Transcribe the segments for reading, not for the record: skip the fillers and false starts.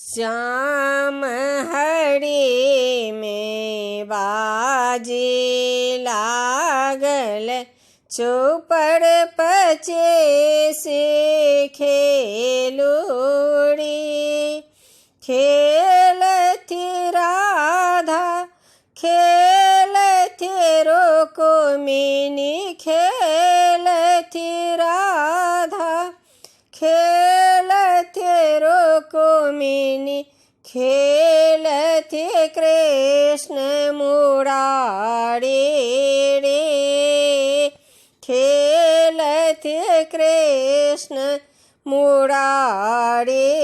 श्याम हरि में बाजे लागल, चौपड़ पचे से खेलूड़ी। खेलती राधा खेलती रुक्मिणी, खेलती राधा खेलती रुक्मिणी, खेलती कृष्ण मुरारी रे। खेलती कृष्ण मुरारी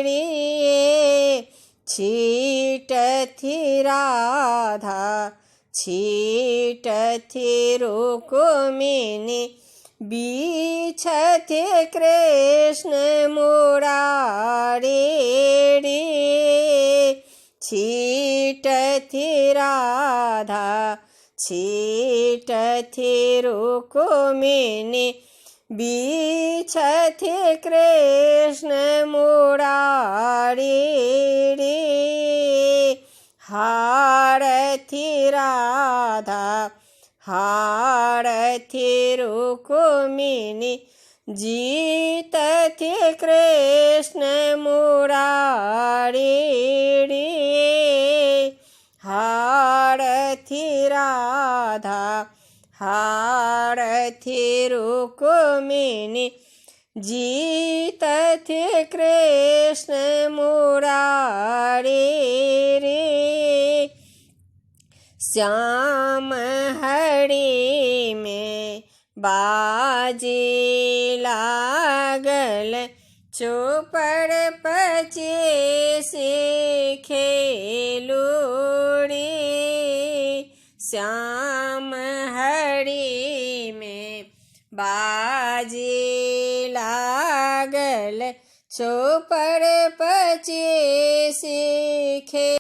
रे। छीटती राधा छीटती रुक्मिणी, बीछति कृष्ण मुरारी रे। छीटति राधा छीटति रुक्मिणी, बीछति कृष्ण मुरारी रे। हारति राधा हारति रुक्मिणी, जीतति कृष्ण मुरारी रे। हारति राधा हारति रुक्मिणी, जीतति कृष्ण मुरारी रे। श्याम हरि में बाजे लागल, चौपड़ पचे से खेलूड़ी। श्याम हरि में बाजे लागल, चौपड़ पचे से